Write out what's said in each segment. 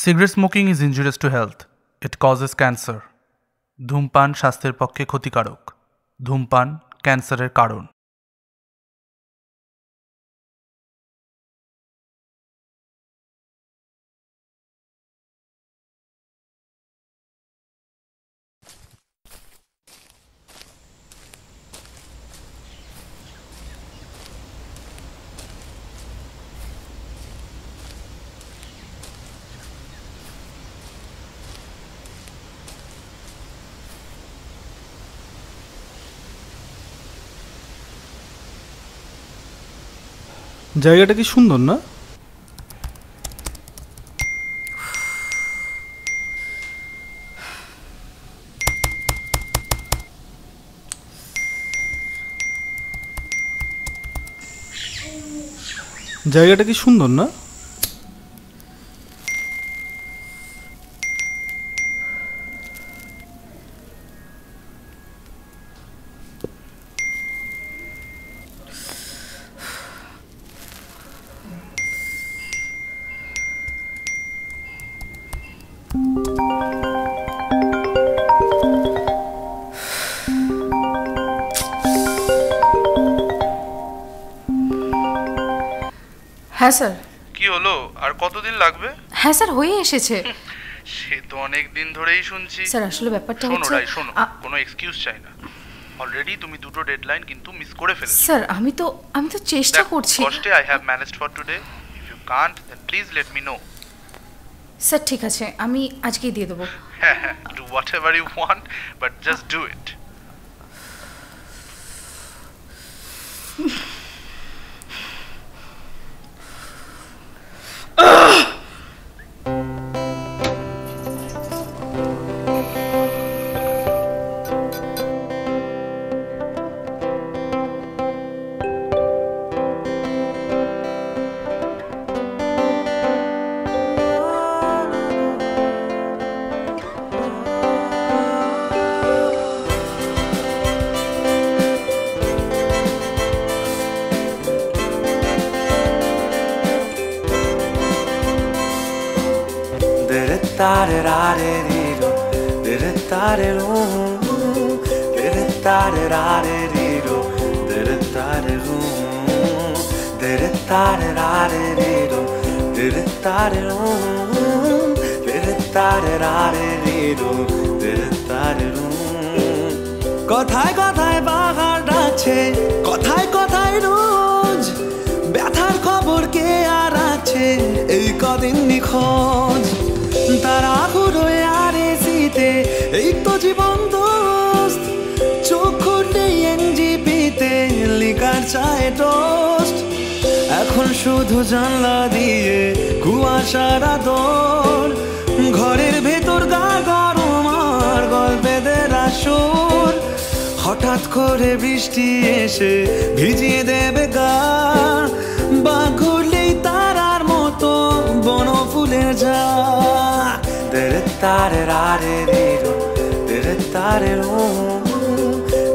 Cigarette smoking is injurious to health. It causes cancer. ধূমপান স্বাস্থ্যের পক্ষে ক্ষতিকারক. ধূমপান ক্যান্সারের কারণ. জায়গাটা কি সুন্দর না? জায়গাটা কি সুন্দর না? হ্যাঁ স্যার। কি হলো, আর কতদিন লাগবে? হ্যাঁ স্যার, হয়ে এসেছে। সে তো অনেক দিন ধরেই শুনছি। স্যার আসলে ব্যাপারটা হচ্ছে, শোনো, কোনো এক্সকিউজ চাই না। অলরেডি তুমি দুটো ডেডলাইন কিন্তু মিস করে ফেলেছো। স্যার আমি তো চেষ্টা করছি। কষ্টে I have managed for today. If you can't then please let me know. Sir ঠিক আছে, আমি আজকেই দিয়ে দেবো। হ্যাঁ, do whatever you want but just do it. কথায় কথায় বাগান ডাকছে, কথায় কথায় রোজ ব্যথার খবর কে আর আছে এই কদিন নিখোঁজ। তারা ঘুরোয় আর এসিতে এই তো জীবন দোস্ত, চোখ খুললেই এনজিপিতে লিকার চায় টোস্ট। এখন শুধু জানলা দিয়ে কুয়াশার আদর, ঘরের ভেতর গা গরম আর গল্পেদের আসর। হঠাৎ করে বৃষ্টি এসে ভিজিয়ে দেবে গা, বা ঘুরলেই তারার মতো বন ফুলে যা। তেরে তারে রারে রিরো, তেরে তারে রো,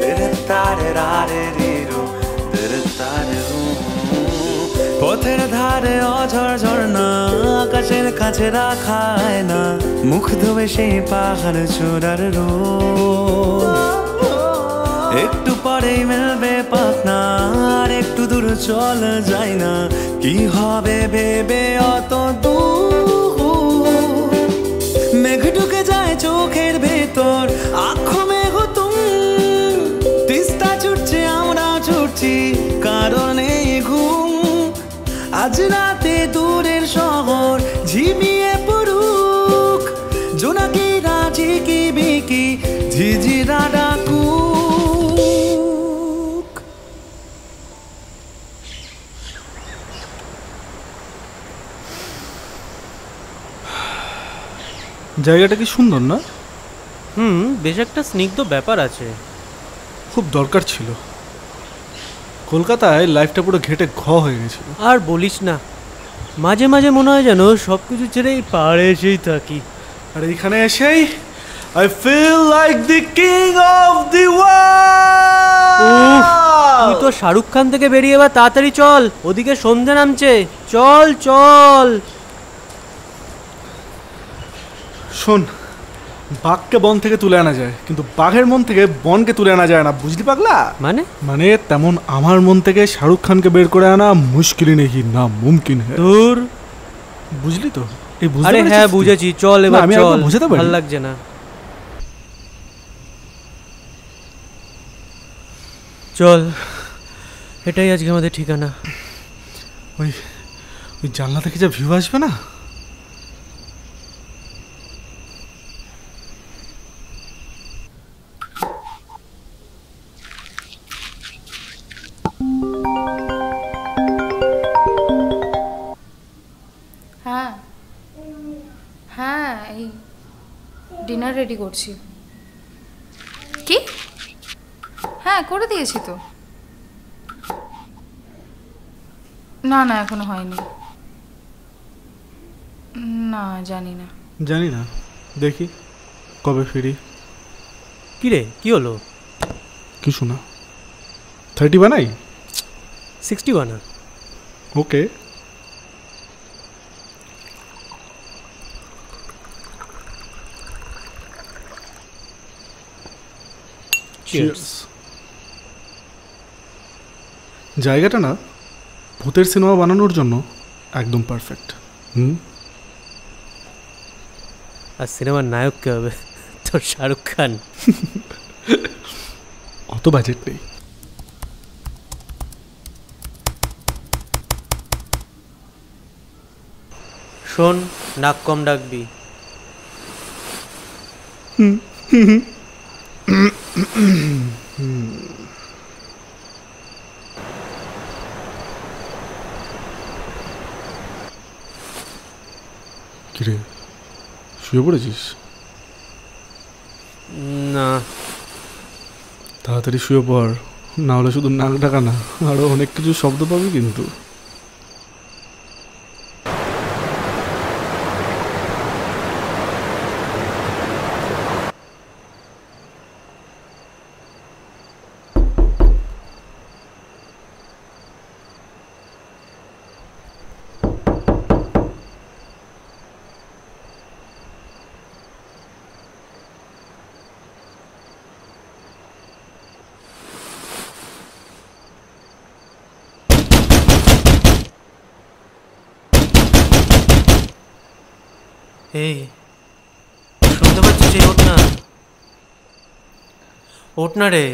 তেরে তারে রারে রিরো, তেরে তারে রো। পথের ধারে অঝর ঝর্ণা, আকাশের কাছে রাখায় না, মুখ ধোবে সেই পাহাড় চূড়ার রোদ। একটু পরেই মেলবে পাখনা, আর একটু দূর চল যায় না, কি হবে ভেবে অত দূর। মেঘ ঢুকে যায় চোখের ভেতর, আঁখো মেঘ তুম, তিস্তা ছুটছে আমরা ছুটছি কারণে ঘুম। আজ রাতে দূরের শহর ঝিমিয়ে পড়ুক, জোনাকিরা ঝিকি বিকি ঝিঝিরা ডাকুক। জায়গাটা কি সুন্দর না? বেশ একটা স্নিগ্ধ ব্যাপার আছে। খুব দরকার ছিল। কলকাতায় লাইফটা পুরো ঘেটে হয়ে গেছিল। আর বলিস না, মাঝে মাঝে মনে হয় যেন সব কিছু ছেড়ে এই পাহাড়ে এসেই থাকি। আর এইখানে এসেই I feel like the king of the world. তুই তো শাহরুখ খান থেকে বেরিয়ে এবার তাড়াতাড়ি চল, ওদিকে সন্ধ্যে নামছে। চল চল। শোন, বাঘকে বন থেকে তুলে আনা যায়, কিন্তু বাঘের মন থেকে বনকে তুলে আনা যায় না, বুঝলি পাগলা? মানে মানে তেমন আমার মন থেকে শাহরুখ খানকে বের করে আনা মুশকিল নেই, না মুমকিন হ্যায়। দূর। বুঝলি তো? এই বুঝতে আরে পেরেছিস হ্যাঁ তুই? বুঝেছি, চল না, এবার আমি চল, একবার বোঝাতে পারি। ভালো লাগছে না। চল, এটাই আজকে আমাদের ঠিকানা। ওই ওই জানলা থেকে যা ভিউ আসবে না, হ্যাঁ হ্যাঁ, এই ডিনার রেডি করছি। কি? হ্যাঁ করে দিয়েছি তো। না না এখনো হয়নি। না জানি না। জানি না, দেখি কবে ফিরি। কি রে, কি হলো? কিছু না। 30 বানাই? 60 বানা। ওকে। চিয়ার্স। জায়গাটা না ভূতের সিনেমা বানানোর জন্য একদম পারফেক্ট। আর সিনেমার নায়ক কে হবে? তোর শাহরুখ খান। অত বাজেট নেই। শোন, নাক কম ডাকবি। কিরে, শুয়ে পড়েছিস? না, তাড়াতাড়ি শুয়ে পড়, না হলে শুধু নাক ডাকা না, আরো অনেক কিছু শব্দ পাবি কিন্তু। এই শুনতে পাচ্ছিস? এই ওঠ না, ওঠ না রে।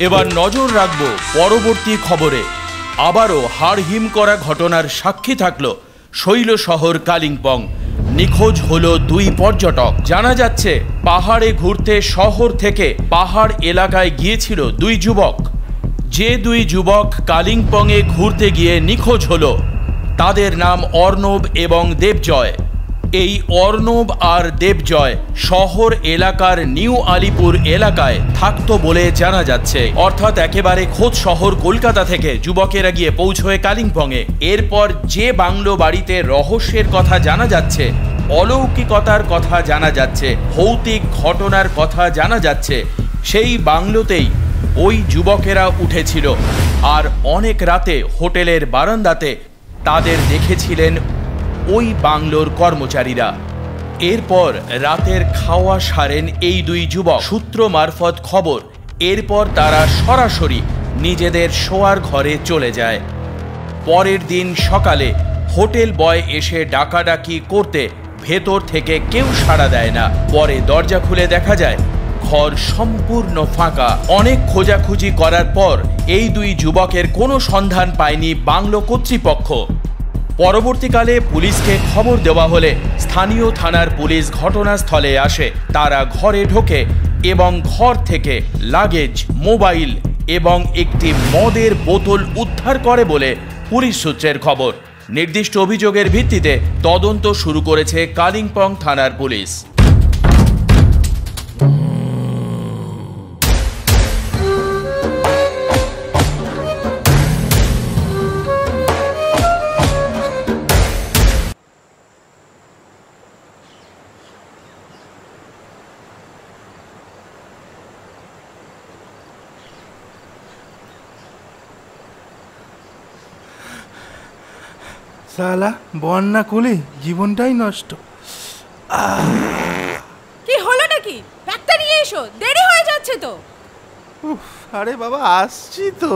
এবার নজর রাখবো পরবর্তী খবরে। আবারও হাড়হিম করা ঘটনার সাক্ষী থাকলো শৈল শহর কালিম্পং। নিখোঁজ হলো 2 পর্যটক। জানা যাচ্ছে পাহাড়ে ঘুরতে শহর থেকে পাহাড় এলাকায় গিয়েছিল 2 যুবক। যে 2 যুবক কালিম্পংয়ে ঘুরতে গিয়ে নিখোঁজ হলো তাদের নাম অর্ণব এবং দেবজয়। এই অর্ণব আর দেবজয় শহর এলাকার নিউ আলিপুর এলাকায় থাকতো বলে জানা যাচ্ছে। অর্থাৎ একেবারে খোদ শহর কলকাতা থেকে যুবকেরা গিয়ে পৌঁছয় কালিম্পংয়ে। এরপর যে বাংলো বাড়িতে রহস্যের কথা জানা যাচ্ছে, অলৌকিকতার কথা জানা যাচ্ছে, ভৌতিক ঘটনার কথা জানা যাচ্ছে, সেই বাংলোতেই ওই যুবকেরা উঠেছিল। আর অনেক রাতে হোটেলের বারান্দাতে তাদের দেখেছিলেন ওই বাংলোর কর্মচারীরা। এরপর রাতের খাওয়া সারেন এই 2 যুবক। সূত্র মারফত খবর, এরপর তারা সরাসরি নিজেদের শোয়ার ঘরে চলে যায়। পরের দিন সকালে হোটেল বয় এসে ডাকাডাকি করতে ভেতর থেকে কেউ সাড়া দেয় না। পরে দরজা খুলে দেখা যায় ঘর সম্পূর্ণ ফাঁকা। অনেক খোঁজাখুঁজি করার পর এই 2 যুবকের কোনো সন্ধান পায়নি বাংলো কর্তৃপক্ষ। পরবর্তীকালে পুলিশকে খবর দেওয়া হলে স্থানীয় থানার পুলিশ ঘটনাস্থলে আসে। তারা ঘরে ঢোকে এবং ঘর থেকে লাগেজ, মোবাইল এবং একটি মদের বোতল উদ্ধার করে বলে পুলিশ সূত্রের খবর। নির্দিষ্ট অভিযোগের ভিত্তিতে তদন্ত শুরু করেছে কালিম্পং থানার পুলিশ। সালা বন্যা কুলি, জীবনটাই নষ্ট। কি হলো নাকি? ডাক্তার নিয়ে এসো, দেরি হয়ে যাচ্ছে তো। আরে বাবা, আসছি তো।